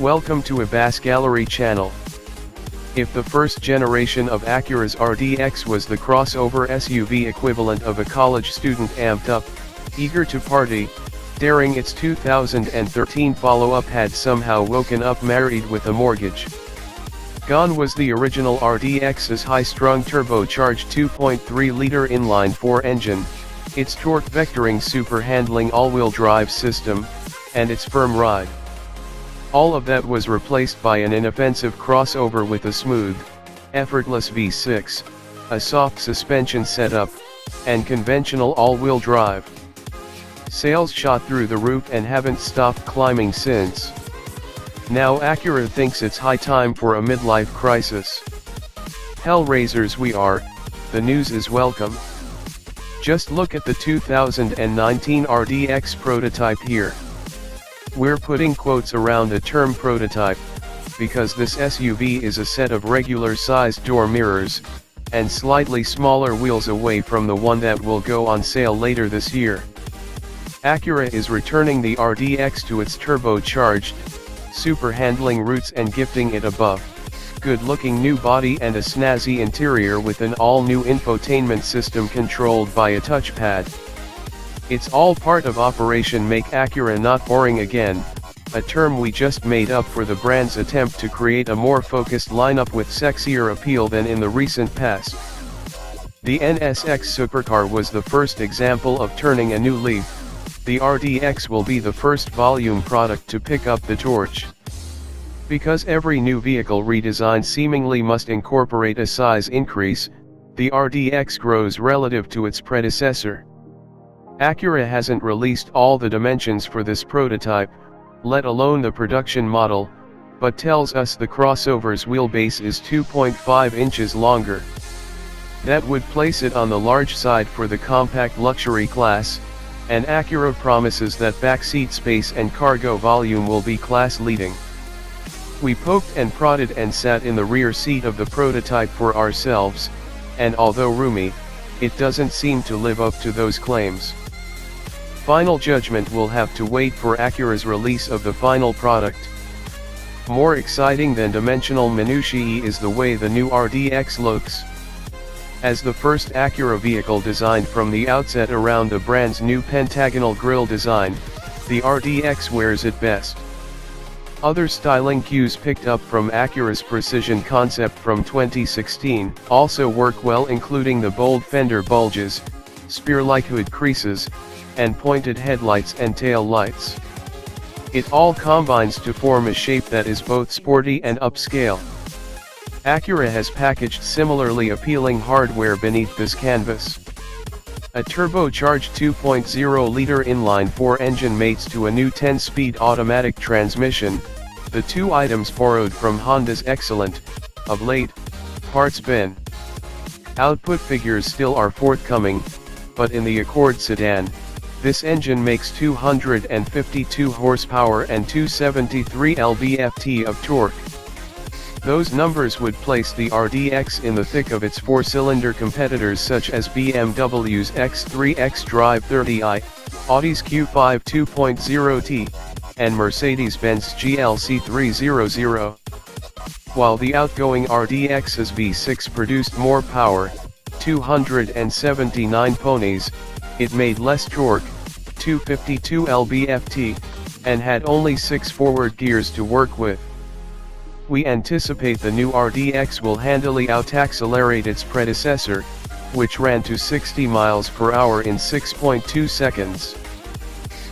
Welcome to Ebas Gallery channel. If the first generation of Acura's RDX was the crossover SUV equivalent of a college student amped up, eager to party, daring its 2013 follow-up had somehow woken up married with a mortgage. Gone was the original RDX's high-strung turbocharged 2.3-liter inline-4 engine, its torque vectoring super-handling all-wheel drive system, and its firm ride. All of that was replaced by an inoffensive crossover with a smooth, effortless V6, a soft suspension setup, and conventional all-wheel drive. Sales shot through the roof and haven't stopped climbing since. Now Acura thinks it's high time for a midlife crisis. Hellraisers we are, the news is welcome. Just look at the 2019 RDX Prototype here. We're putting quotes around the term prototype, because this SUV is a set of regular-sized door mirrors, and slightly smaller wheels away from the one that will go on sale later this year. Acura is returning the RDX to its turbocharged, super-handling roots and gifting it a buff, good-looking new body and a snazzy interior with an all-new infotainment system controlled by a touchpad. It's all part of Operation Make Acura Not Boring Again, a term we just made up for the brand's attempt to create a more focused lineup with sexier appeal than in the recent past. The NSX supercar was the first example of turning a new leaf. The RDX will be the first volume product to pick up the torch. Because every new vehicle redesign seemingly must incorporate a size increase, the RDX grows relative to its predecessor. Acura hasn't released all the dimensions for this prototype, let alone the production model, but tells us the crossover's wheelbase is 2.5 inches longer. That would place it on the large side for the compact luxury class, and Acura promises that backseat space and cargo volume will be class-leading. We poked and prodded and sat in the rear seat of the prototype for ourselves, and although roomy, it doesn't seem to live up to those claims. Final judgment will have to wait for Acura's release of the final product. More exciting than dimensional minutiae is the way the new RDX looks. As the first Acura vehicle designed from the outset around the brand's new pentagonal grille design, the RDX wears it best. Other styling cues picked up from Acura's precision concept from 2016 also work well, including the bold fender bulges, spear-like hood creases, and pointed headlights and tail lights. It all combines to form a shape that is both sporty and upscale. Acura has packaged similarly appealing hardware beneath this canvas. A turbocharged 2.0-liter inline-4 engine mates to a new 10-speed automatic transmission, the two items borrowed from Honda's excellent, of late, parts bin. Output figures still are forthcoming, but in the Accord sedan, this engine makes 252 horsepower and 273 lb-ft of torque. Those numbers would place the RDX in the thick of its four-cylinder competitors such as BMW's X3 xDrive 30i, Audi's Q5 2.0T, and Mercedes-Benz GLC 300. While the outgoing RDX's V6 produced more power, 279 ponies, it made less torque, 252 lb-ft, and had only 6 forward gears to work with. We anticipate the new RDX will handily out-accelerate its predecessor, which ran to 60 miles per hour in 6.2 seconds.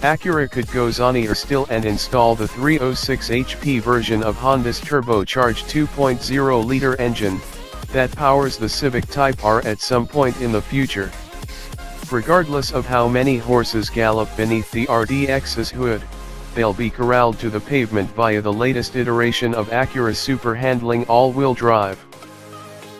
Acura could go zonier still and install the 306 HP version of Honda's turbocharged 2.0-liter engine, that powers the Civic Type R at some point in the future. Regardless of how many horses gallop beneath the RDX's hood, they'll be corralled to the pavement via the latest iteration of Acura's super-handling all-wheel drive.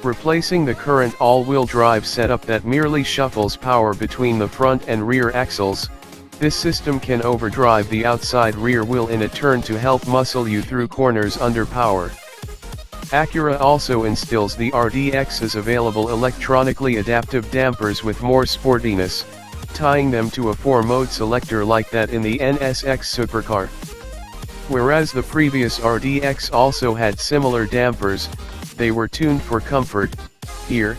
Replacing the current all-wheel drive setup that merely shuffles power between the front and rear axles, this system can overdrive the outside rear wheel in a turn to help muscle you through corners under power. Acura also instills the RDX's available electronically adaptive dampers with more sportiness, tying them to a 4-mode selector like that in the NSX supercar. Whereas the previous RDX also had similar dampers, they were tuned for comfort. Here,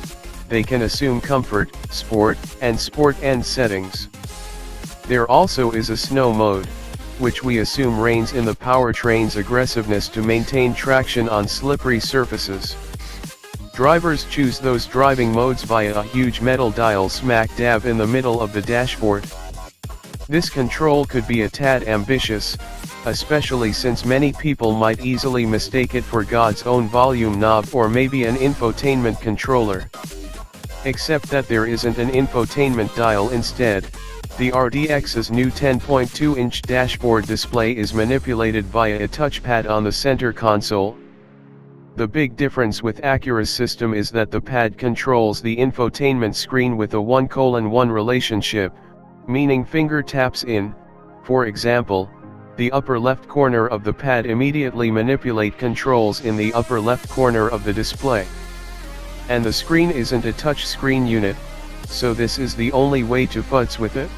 they can assume comfort, sport, and sport end settings. There also is a snow mode, which we assume reins in the powertrain's aggressiveness to maintain traction on slippery surfaces. Drivers choose those driving modes via a huge metal dial smack dab in the middle of the dashboard. This control could be a tad ambitious, especially since many people might easily mistake it for God's own volume knob or maybe an infotainment controller. Except that there isn't an infotainment dial instead. The RDX's new 10.2-inch dashboard display is manipulated via a touchpad on the center console. The big difference with Acura's system is that the pad controls the infotainment screen with a 1:1 relationship, meaning finger taps in, for example, the upper left corner of the pad immediately manipulate controls in the upper left corner of the display. And the screen isn't a touch screen unit, so this is the only way to futz with it.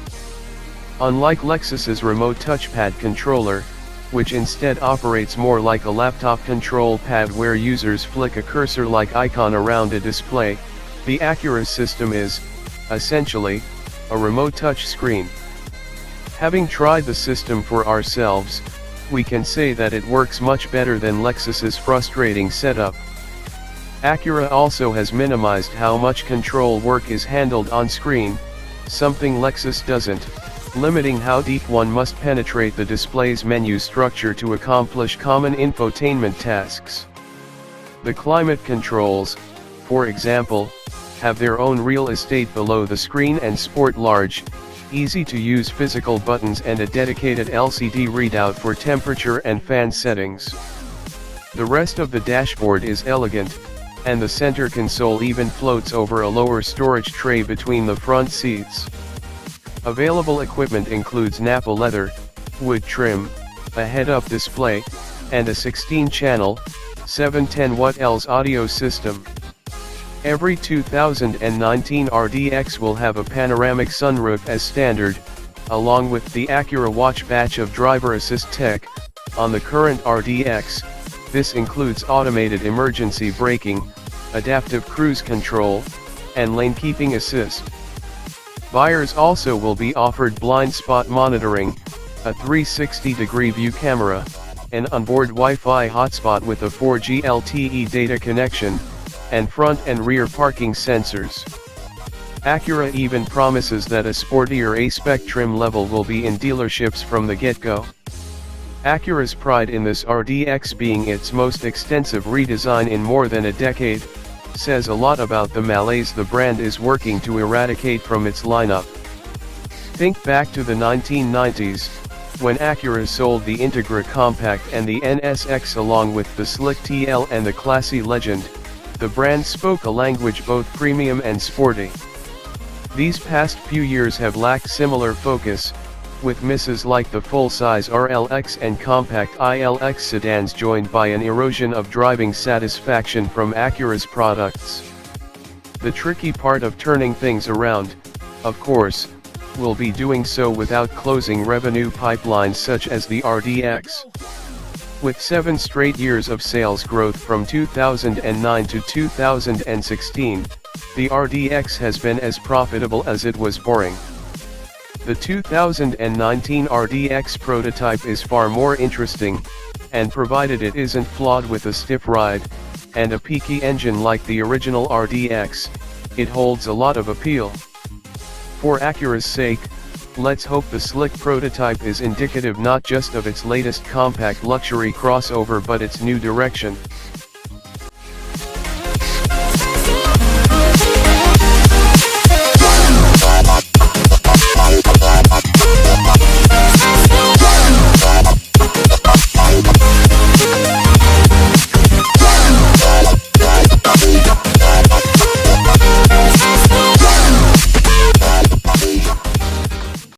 Unlike Lexus's remote touchpad controller, which instead operates more like a laptop control pad where users flick a cursor-like icon around a display, the Acura system is, essentially, a remote touch screen. Having tried the system for ourselves, we can say that it works much better than Lexus's frustrating setup. Acura also has minimized how much control work is handled on screen, something Lexus doesn't, limiting how deep one must penetrate the display's menu structure to accomplish common infotainment tasks. The climate controls, for example, have their own real estate below the screen and sport large, easy-to-use physical buttons and a dedicated LCD readout for temperature and fan settings. The rest of the dashboard is elegant, and the center console even floats over a lower storage tray between the front seats. Available equipment includes Nappa leather, wood trim, a head-up display, and a 16-channel, 710-watt Els audio system. Every 2019 RDX will have a panoramic sunroof as standard, along with the Acura Watch batch of driver assist tech. On the current RDX, this includes automated emergency braking, adaptive cruise control, and lane keeping assist. Buyers also will be offered blind spot monitoring, a 360-degree view camera, an onboard Wi-Fi hotspot with a 4G LTE data connection, and front and rear parking sensors. Acura even promises that a sportier A-spec trim level will be in dealerships from the get-go. Acura's pride in this RDX being its most extensive redesign in more than a decade, says a lot about the malaise the brand is working to eradicate from its lineup. Think back to the 1990s, when Acura sold the Integra Compact and the NSX along with the slick TL and the classy Legend. The brand spoke a language both premium and sporty. These past few years have lacked similar focus, with misses like the full-size RLX and compact ILX sedans joined by an erosion of driving satisfaction from Acura's products. The tricky part of turning things around, of course, will be doing so without closing revenue pipelines such as the RDX. With 7 straight years of sales growth from 2009 to 2016, the RDX has been as profitable as it was boring. The 2019 RDX Prototype is far more interesting, and provided it isn't flawed with a stiff ride, and a peaky engine like the original RDX, it holds a lot of appeal. For Acura's sake, let's hope the slick prototype is indicative not just of its latest compact luxury crossover but its new direction.